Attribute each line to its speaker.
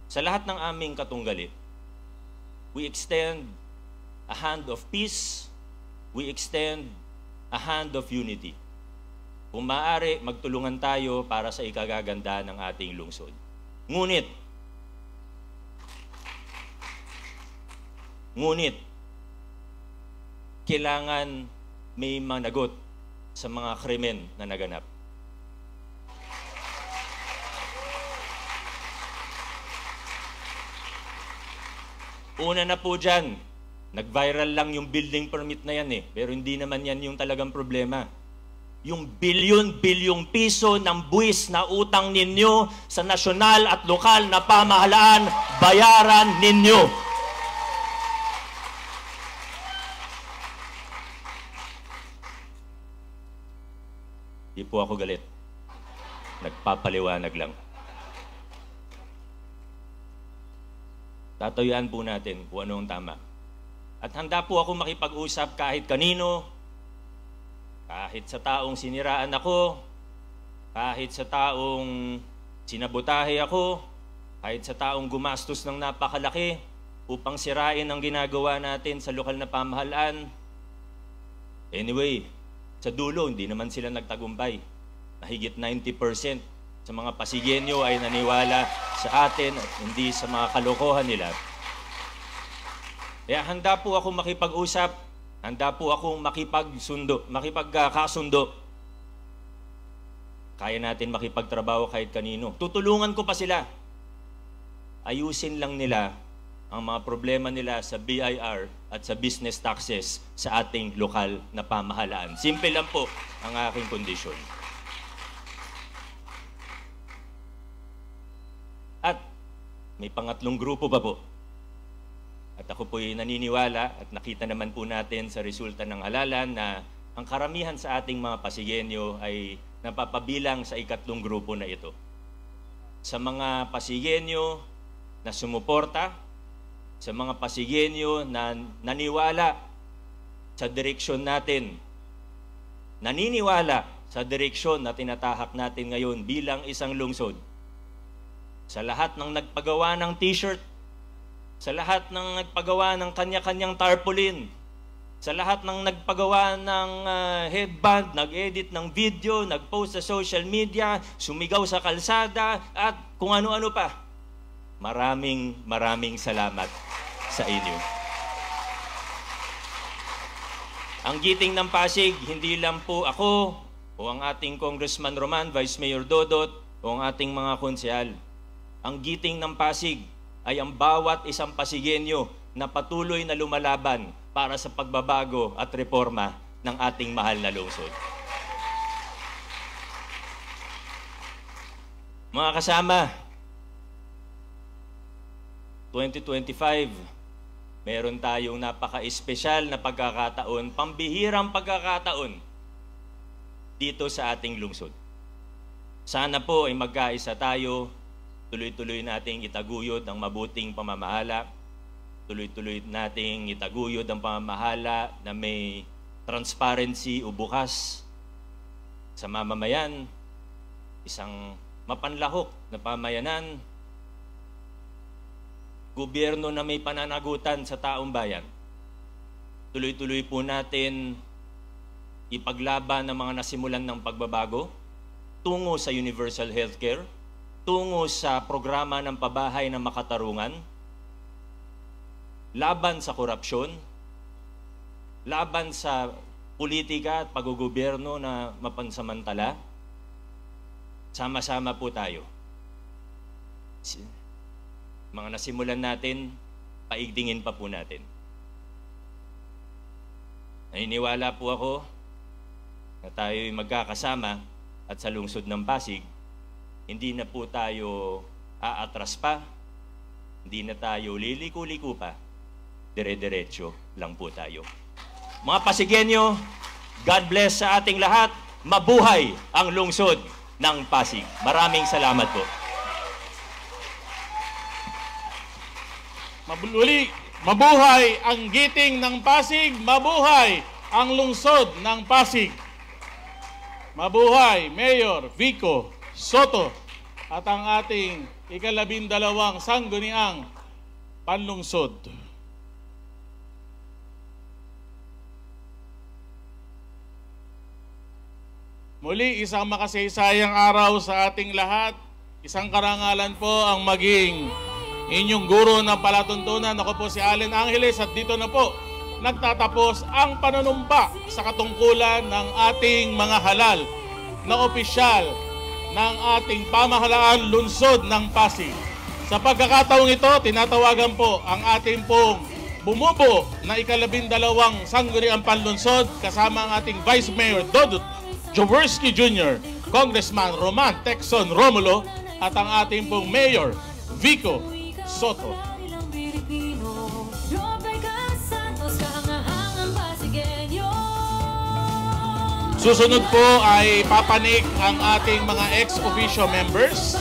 Speaker 1: Sa lahat ng aming katunggali, we extend a hand of peace, we extend a hand of unity. Kung maaari, magtulungan tayo para sa ikagaganda ng ating lungsod. Ngunit, kailangan may managot sa mga krimen na naganap. Una na po dyan, nag-viral lang yung building permit na yan pero hindi naman yan yung talagang problema. Yung bilyon-bilyong piso ng buwis na utang ninyo sa nasyonal at lokal na pamahalaan, bayaran ninyo. Di po ako galit. Nagpapaliwanag lang. Tatayuan po natin kung ano ang tama. At handa po ako makipag-usap kahit kanino, kahit sa taong siniraan ako, kahit sa taong sinabotahe ako, kahit sa taong gumastos ng napakalaki upang sirain ang ginagawa natin sa lokal na pamahalaan. Anyway, sa dulo, hindi naman sila nagtagumpay. Mahigit 90% sa mga Pasigueño ay naniwala sa atin at hindi sa mga kalokohan nila. Kaya handa po ako makipag-usap, handa po akong makipagkasundo. Kaya natin makipagtrabaho kahit kanino. Tutulungan ko pa sila. Ayusin lang nila ang mga problema nila sa BIR at sa business taxes sa ating lokal na pamahalaan. Simple lang po ang aking kondisyon. At may pangatlong grupo pa po. At ako po'y naniniwala at nakita naman po natin sa resulta ng halalan na ang karamihan sa ating mga Pasigueño ay napapabilang sa ikatlong grupo na ito. Sa mga Pasigueño na sumuporta, sa mga Pasigueño na naniwala sa direksyon natin, naniniwala sa direksyon na tinatahak natin ngayon bilang isang lungsod. Sa lahat ng nagpagawa ng t-shirt, sa lahat ng nagpagawa ng kanya-kanyang tarpaulin, sa lahat ng nagpagawa ng headband, nag-edit ng video, nag-post sa social media, sumigaw sa kalsada, at kung ano-ano pa. Maraming salamat sa inyo. Ang giting ng Pasig, hindi lang po ako o ang ating Congressman Roman, Vice Mayor Dodot o ang ating mga konsehal. Ang giting ng Pasig ay ang bawat isang Pasigueño na patuloy na lumalaban para sa pagbabago at reforma ng ating mahal na lungsod. Mga kasama, 2025, meron tayong napaka-espesyal na pagkakataon, pambihirang pagkakataon dito sa ating lungsod. Sana po ay magkaisa tayo, tuloy-tuloy nating itaguyod ang mabuting pamamahala, tuloy-tuloy nating itaguyod ang pamamahala na may transparency o bukas sa mamamayan, isang mapanlahok na pamayanan, gobyerno na may pananagutan sa taong bayan. Tuloy-tuloy po natin ipaglaban ang mga nasimulan ng pagbabago tungo sa universal healthcare, tungo sa programa ng pabahay ng makatarungan, laban sa korupsyon, laban sa politika at paggogobyerno na mapansamantala. Sama-sama po tayo. Mga nasimulan natin, paigtingin pa po natin. Naniniwala po ako na tayo'y magkakasama at sa lungsod ng Pasig, hindi na po tayo aatras pa, hindi na tayo liliko-liko pa, dire-diretso lang po tayo. Mga Pasigueño, God bless sa ating lahat. Mabuhay ang lungsod ng Pasig. Maraming salamat po.
Speaker 2: Mabuhay ang giting ng Pasig, mabuhay ang lungsod ng Pasig. Mabuhay Mayor Vico Soto at ang ating ikalabindalawang sangguniang panlungsod. Muli, isang makasaysayang araw sa ating lahat. Isang karangalan po ang maging inyong guro ng palatuntunan. Ako po si Allen Angeles at dito na po nagtatapos ang panunumpa sa katungkulan ng ating mga halal na opisyal ng ating pamahalaan lungsod ng Pasig. Sa pagkakataong ito, tinatawagan po ang ating pong bumubo na ikalabindalawang sangguniang panlunsod kasama ang ating Vice Mayor Dodot Jaworski Jr., Congressman Roman Texon Romulo at ang ating pong Mayor Vico Soto. Susunod po ay papanik ang ating mga ex-officio members.